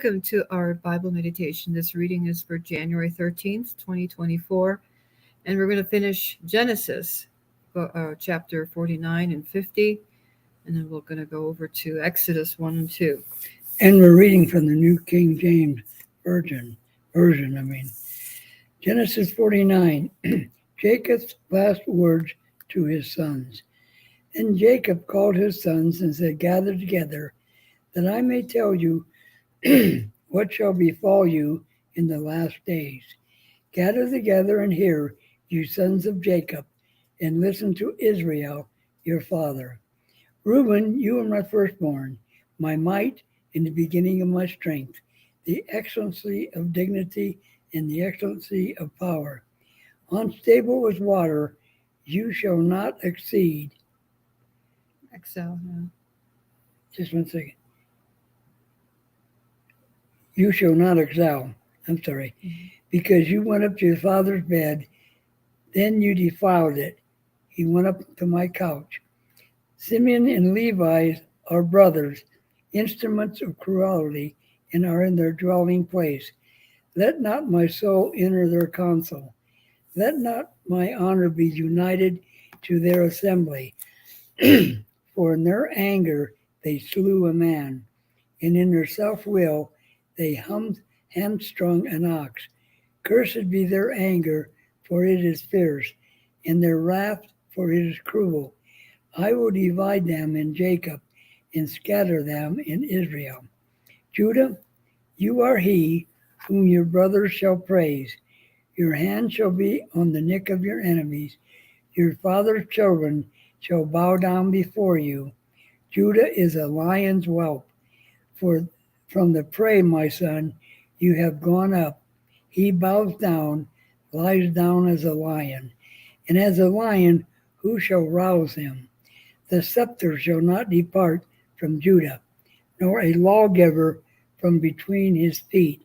welcome to our Bible meditation. This reading is for January 13th, 2024, and we're going to finish Genesis, chapter 49 and 50, and then we're going to go over to Exodus 1 and 2. And we're reading from the New King James Version. Genesis 49, Jacob's last words to his sons. And Jacob called his sons and said, "Gather together, that I may tell you what shall befall you in the last days. Gather together and hear, you sons of Jacob, and listen to Israel, your father. Reuben, you are my firstborn, my might in the beginning of my strength, the excellency of dignity and the excellency of power. Unstable as water, you shall not exceed." Excel, yeah. Just one second. You shall not excel. Because you went up to your father's bed, then you defiled it. He went up to my couch. Simeon and Levi are brothers, instruments of cruelty, and are in their dwelling place. Let not my soul enter their council. Let not my honor be united to their assembly. For in their anger they slew a man, and in their self-will they hamstrung an ox. Cursed be their anger, for it is fierce, and their wrath, for it is cruel. I will divide them in Jacob, and scatter them in Israel. Judah, you are he whom your brothers shall praise. Your hand shall be on the neck of your enemies. Your father's children shall bow down before you. Judah is a lion's whelp. For from the prey, my son, you have gone up. He bows down, lies down as a lion. And as a lion, who shall rouse him? The scepter shall not depart from Judah, nor a lawgiver from between his feet,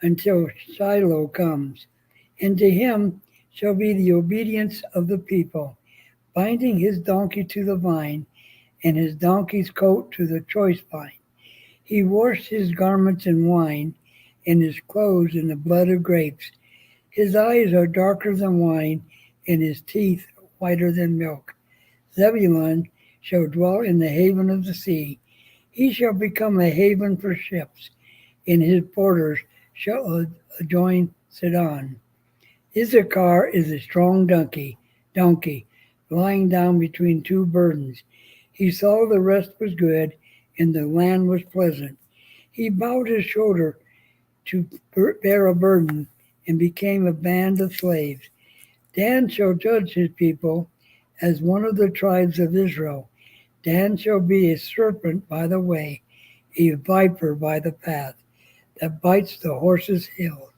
until Shiloh comes. And to him shall be the obedience of the people, binding his donkey to the vine, and his donkey's coat to the choice vine. He washed his garments in wine, and his clothes in the blood of grapes. His eyes are darker than wine, and his teeth whiter than milk. Zebulun shall dwell in the haven of the sea. He shall become a haven for ships, and his borders shall adjoin Sidon. Issachar is a strong donkey, lying down between two burdens. He saw the rest was good, and the land was pleasant. He bowed his shoulder to bear a burden, and became a band of slaves. Dan shall judge his people as one of the tribes of Israel. Dan shall be a serpent by the way, a viper by the path, that bites the horse's heel,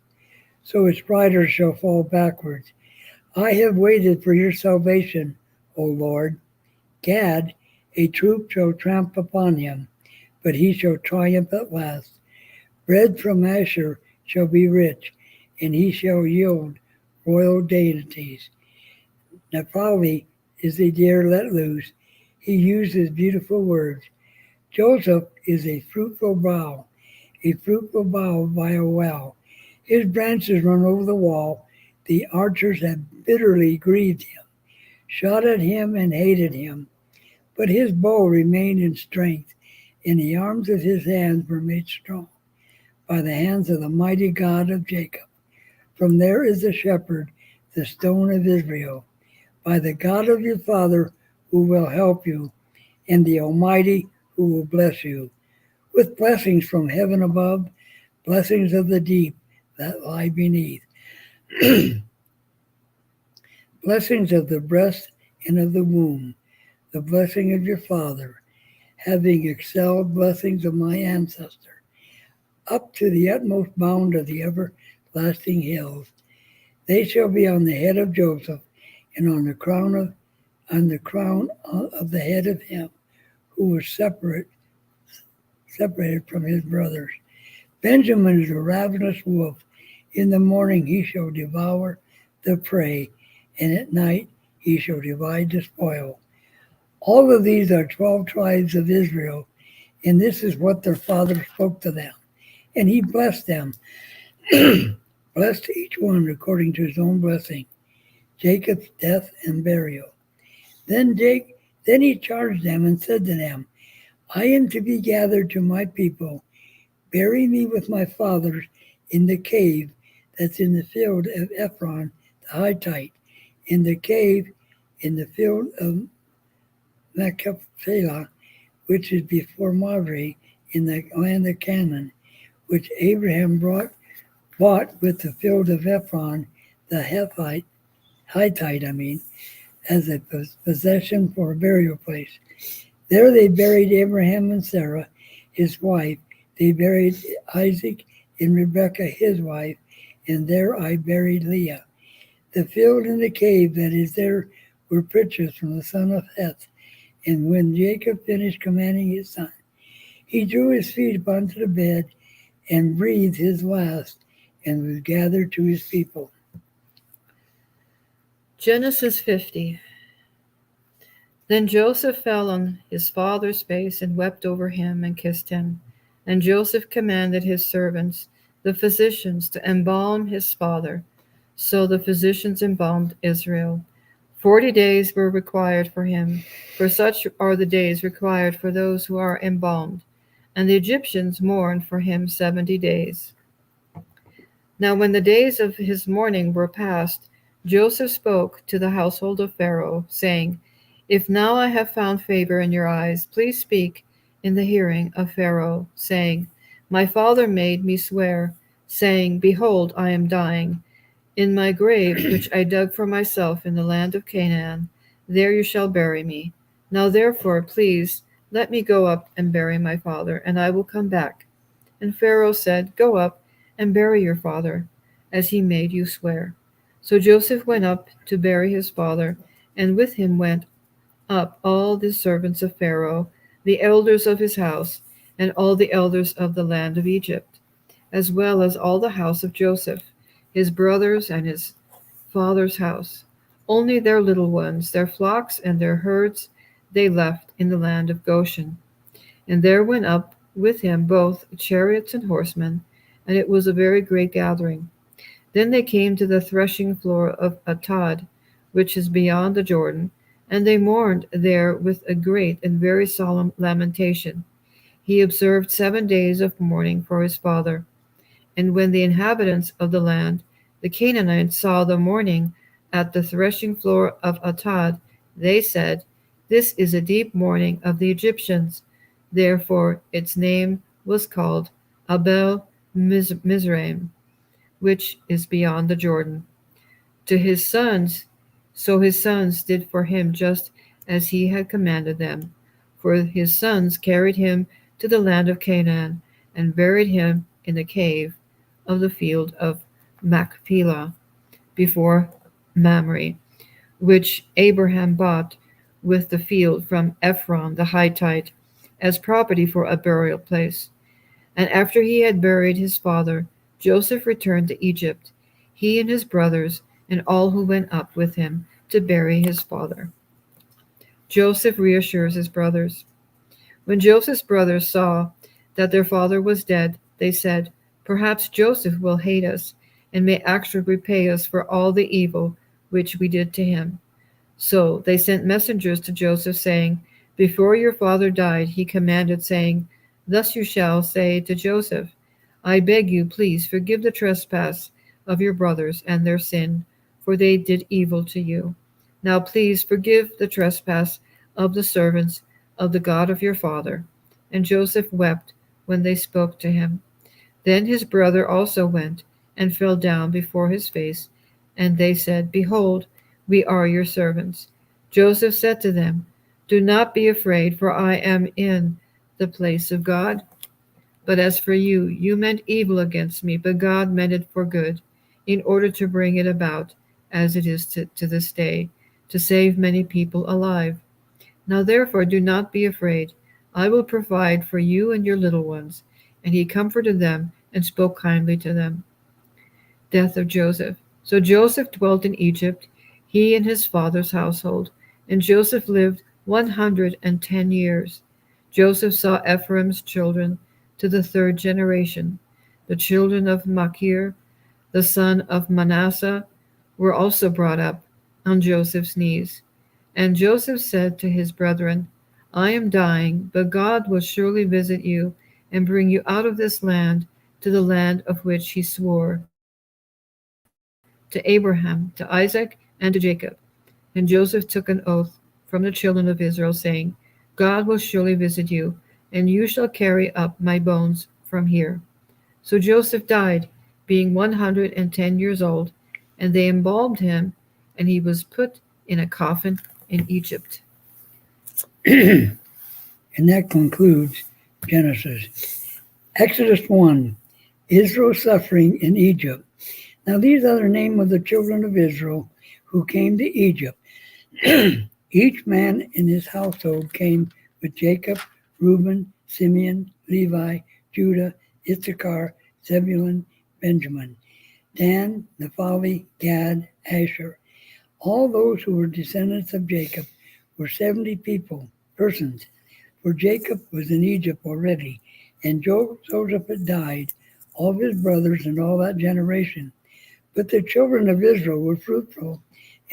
so its rider shall fall backwards. I have waited for your salvation, O Lord. Gad, a troop shall tramp upon him, but he shall triumph at last. Bread from Asher shall be rich, and he shall yield royal dainties. Naphtali is a deer let loose. He uses beautiful words. Joseph is a fruitful bough by a well. His branches run over the wall. The archers have bitterly grieved him, shot at him and hated him. But his bow remained in strength, and the arms of his hands were made strong by the hands of the mighty God of Jacob. From there is the shepherd, the stone of Israel, by the God of your father who will help you, and the Almighty who will bless you, with blessings from heaven above, blessings of the deep that lie beneath, blessings of the breast and of the womb, the blessing of your father, having excelled blessings of my ancestor, up to the utmost bound of the everlasting hills. They shall be on the head of Joseph, and on the crown of the head of him who was separated from his brothers. Benjamin is a ravenous wolf. In the morning he shall devour the prey, and at night he shall divide the spoil. All of these are 12 tribes of Israel, and this is what their father spoke to them. And he blessed them, blessed each one according to his own blessing. Jacob's death and burial. Then he charged them and said to them, I am to be gathered to my people. Bury me with my fathers in the cave that's in the field of Ephron the Hittite, in the cave in the field of Machpelah, which is before Mamre, in the land of Canaan, which Abraham bought with the field of Ephron the Hittite, as a possession for a burial place. There they buried Abraham and Sarah, his wife. They buried Isaac and Rebekah, his wife, and there I buried Leah. The field and the cave that is there were pictures from the son of Heth. And when Jacob finished commanding his son, he drew his feet up onto the bed and breathed his last and was gathered to his people. Genesis 50. Then Joseph fell on his father's face and wept over him and kissed him. And Joseph commanded his servants, the physicians, to embalm his father. So the physicians embalmed Israel. 40 days were required for him, for such are the days required for those who are embalmed. And the Egyptians mourned for him 70 days. Now when the days of his mourning were past, Joseph spoke to the household of Pharaoh, saying, If now I have found favor in your eyes, please speak in the hearing of Pharaoh, saying, My father made me swear, saying, Behold, I am dying. In my grave, which I dug for myself in the land of Canaan, there you shall bury me. Now therefore, please, let me go up and bury my father, and I will come back. And Pharaoh said, Go up and bury your father, as he made you swear. So Joseph went up to bury his father, and with him went up all the servants of Pharaoh, the elders of his house, and all the elders of the land of Egypt, as well as all the house of Joseph, his brothers and his father's house. Only their little ones, their flocks and their herds, they left in the land of Goshen. And there went up with him both chariots and horsemen, and it was a very great gathering. Then they came to the threshing floor of Atad, which is beyond the Jordan, and they mourned there with a great and very solemn lamentation. He observed 7 days of mourning for his father. And when the inhabitants of the land, the Canaanites, saw the mourning at the threshing floor of Atad, they said, This is a deep mourning of the Egyptians. Therefore its name was called Abel Mizraim, which is beyond the Jordan. To his sons, so his sons did for him just as he had commanded them. For his sons carried him to the land of Canaan and buried him in the cave of the field of Machpelah before Mamre, which Abraham bought with the field from Ephron the Hittite as property for a burial place. And after he had buried his father, Joseph returned to Egypt, he and his brothers, and all who went up with him to bury his father. Joseph reassures his brothers. When Joseph's brothers saw that their father was dead, they said, Perhaps Joseph will hate us and may actually repay us for all the evil which we did to him. So they sent messengers to Joseph, saying, Before your father died, he commanded, saying, Thus you shall say to Joseph, I beg you, please forgive the trespass of your brothers and their sin, for they did evil to you. Now please forgive the trespass of the servants of the God of your father. And Joseph wept when they spoke to him. Then his brother also went and fell down before his face, and they said, Behold, we are your servants. Joseph said to them, Do not be afraid, for I am in the place of God. But as for you, you meant evil against me, but God meant it for good, in order to bring it about, as it is to this day, to save many people alive. Now therefore do not be afraid. I will provide for you and your little ones. And he comforted them and spoke kindly to them. Death of Joseph. So Joseph dwelt in Egypt, he and his father's household. And Joseph lived 110 years. Joseph saw Ephraim's children to the third generation. The children of Machir, the son of Manasseh, were also brought up on Joseph's knees. And Joseph said to his brethren, I am dying, but God will surely visit you and bring you out of this land to the land of which he swore to Abraham, to Isaac, and to Jacob. And Joseph took an oath from the children of Israel, saying, God will surely visit you, and you shall carry up my bones from here. So Joseph died, being 110 years old, and they embalmed him, and he was put in a coffin in Egypt. And that concludes Genesis. Exodus 1, Israel suffering in Egypt. Now these are the names of the children of Israel who came to Egypt. Each man in his household came with Jacob, Reuben, Simeon, Levi, Judah, Issachar, Zebulun, Benjamin, Dan, Naphtali, Gad, Asher. All those who were descendants of Jacob were 70 persons, for Jacob was in Egypt already, and Joseph had died, all of his brothers and all that generation. But the children of Israel were fruitful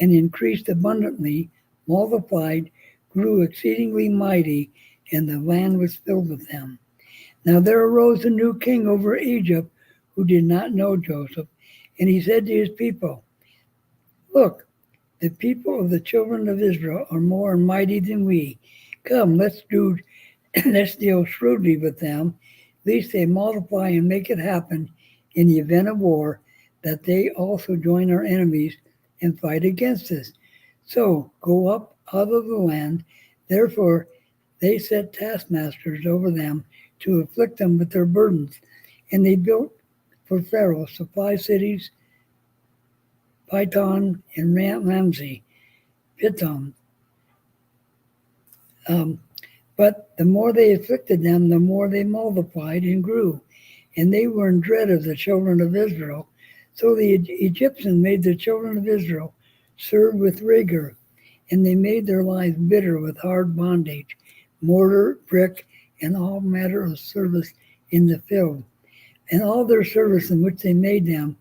and increased abundantly, multiplied, grew exceedingly mighty, and the land was filled with them. Now there arose a new king over Egypt who did not know Joseph, and he said to his people, Look, the people of the children of Israel are more mighty than we. Come, let's deal shrewdly with them, lest they multiply and make it happen in the event of war, that they also join our enemies and fight against us. So go up out of the land. Therefore they set taskmasters over them to afflict them with their burdens. And they built for Pharaoh supply cities, Pithom and Ramsey, Pithom. But the more they afflicted them, the more they multiplied and grew. And they were in dread of the children of Israel. So the Egyptians made the children of Israel serve with rigor, and they made their lives bitter with hard bondage, mortar, brick, and all manner of service in the field. And all their service in which they made them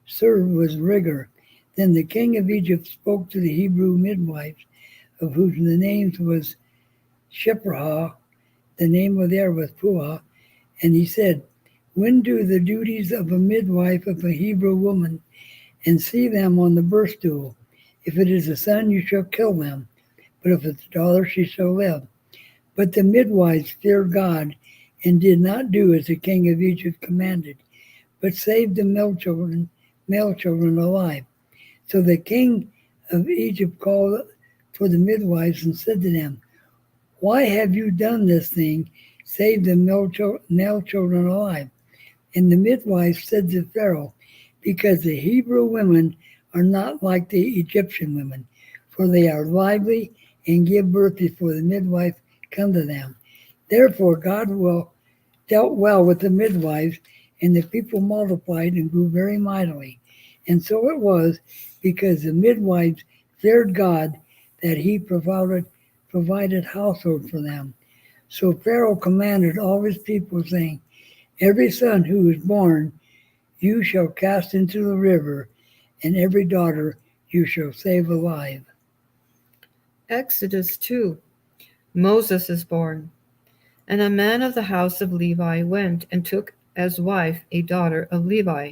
serve was rigor. Then the king of Egypt spoke to the Hebrew midwives, of whose the names was Shiphrah, the name of theirs was Puah, and he said, When do the duties of a midwife of a Hebrew woman, and see them on the birth stool? If it is a son, you shall kill them, but if it's a daughter, she shall live. But the midwives feared God, and did not do as the king of Egypt commanded, but saved the male children alive. So the king of Egypt called for the midwives and said to them, Why have you done this thing, saved the male children alive? And the midwives said to Pharaoh, Because the Hebrew women are not like the Egyptian women, for they are lively and give birth before the midwife come to them. Therefore God dealt well with the midwives, and the people multiplied and grew very mightily. And so it was, because the midwives feared God, that he provided household for them. So Pharaoh commanded all his people, saying, Every son who is born you shall cast into the river, and every daughter you shall save alive. Exodus 2. Moses is born. And a man of the house of Levi went and took as wife a daughter of Levi.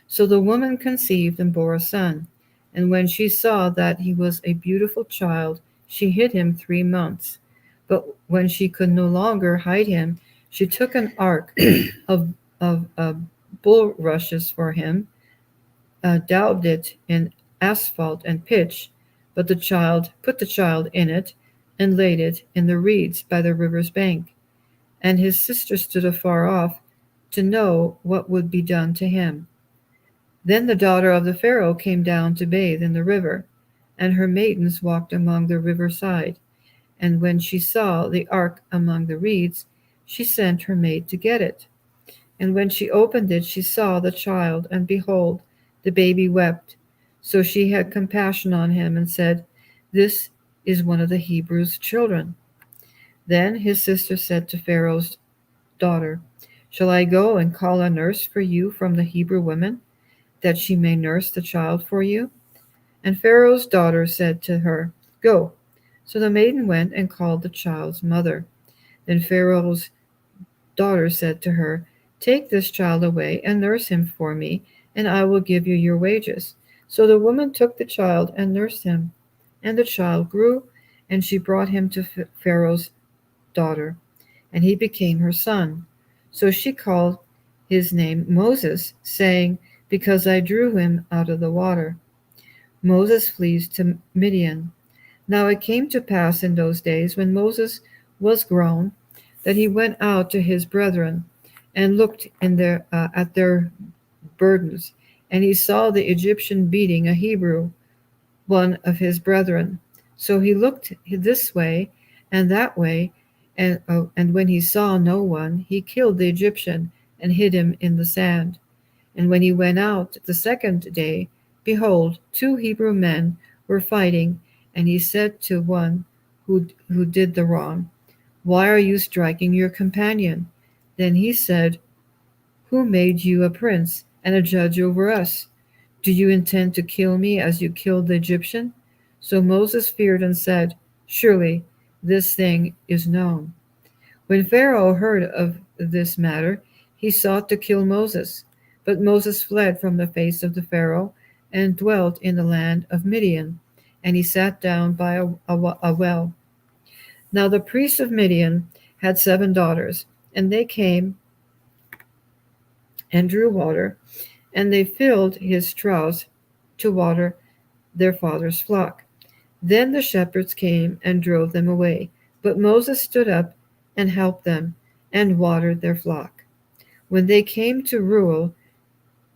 So the woman conceived and bore a son. And when she saw that he was a beautiful child, she hid him 3 months. But when she could no longer hide him, she took an ark of bulrushes for him, daubed it in asphalt and pitch, put the child in it, and laid it in the reeds by the river's bank. And his sister stood afar off to know what would be done to him. Then the daughter of the Pharaoh came down to bathe in the river, and her maidens walked along the river side. And when she saw the ark among the reeds, she sent her maid to get it. And when she opened it, she saw the child, and behold, the baby wept. So she had compassion on him and said, This is one of the Hebrews' children. Then his sister said to Pharaoh's daughter, Shall I go and call a nurse for you from the Hebrew women, that she may nurse the child for you?" And Pharaoh's daughter said to her, "Go." So the maiden went and called the child's mother. Then Pharaoh's daughter said to her, "Take this child away and nurse him for me, and I will give you your wages." So the woman took the child and nursed him. And the child grew, and she brought him to Pharaoh's daughter, and he became her son. So she called his name Moses, saying, "Because I drew him out of the water." Moses flees to Midian. Now it came to pass in those days, when Moses was grown, that he went out to his brethren and looked at their burdens. And he saw the Egyptian beating a Hebrew, one of his brethren. So he looked this way and that way, and when he saw no one, he killed the Egyptian and hid him in the sand. And when he went out the second day, behold, 2 Hebrew men were fighting, and he said to one who did the wrong, "Why are you striking your companion?" Then he said, "Who made you a prince and a judge over us? Do you intend to kill me as you killed the Egyptian?" So Moses feared and said, "Surely this thing is known." When Pharaoh heard of this matter, he sought to kill Moses. But Moses fled from the face of the Pharaoh and dwelt in the land of Midian, and he sat down by a well. Now the priests of Midian had 7 daughters, and they came and drew water, and they filled his troughs to water their father's flock. Then the shepherds came and drove them away, but Moses stood up and helped them and watered their flock. When they came to Reuel,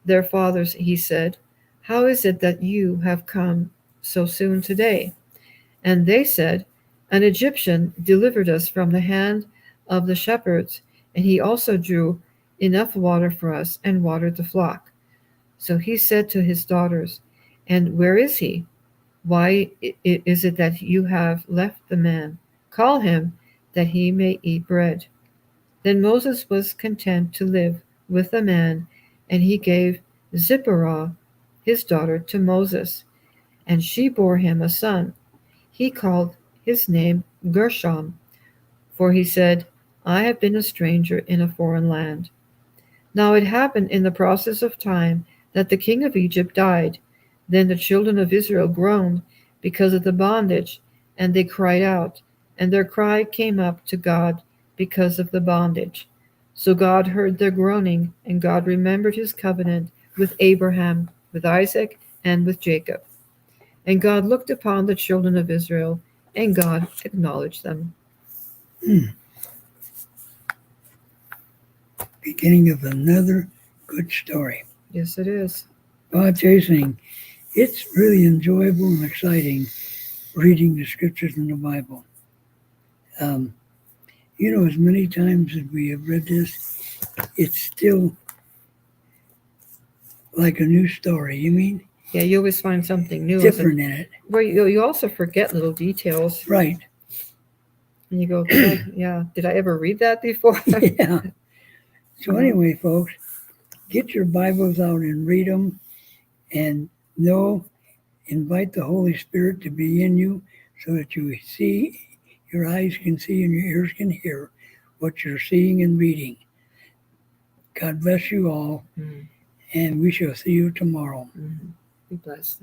their fathers, he said, "How is it that you have come so soon today?" And they said, "An Egyptian delivered us from the hand of the shepherds, and he also drew enough water for us and watered the flock." So he said to his daughters, "And where is he? Why is it that you have left the man? Call him, that he may eat bread." Then Moses was content to live with the man, and he gave Zipporah, his daughter, to Moses, and she bore him a son. He called his name Gershom, for he said, "I have been a stranger in a foreign land." Now it happened in the process of time that the king of Egypt died. Then the children of Israel groaned because of the bondage, and they cried out, and their cry came up to God because of the bondage. So God heard their groaning, and God remembered his covenant with Abraham, with Isaac, and with Jacob. And God looked upon the children of Israel, and God acknowledged them. Beginning of another good story. Yes, it is. Well, Jason, it's really enjoyable and exciting reading the scriptures in the Bible. As many times as we have read this, it's still like a new story. You mean? Yeah, you always find something new. Different in it. Well, you also forget little details. Right. And you go, yeah, did I ever read that before? Yeah. So anyway, folks, get your Bibles out and read them, and invite the Holy Spirit to be in you so that you see, your eyes can see and your ears can hear what you're seeing and reading. God bless you all, and we shall see you tomorrow. Be blessed.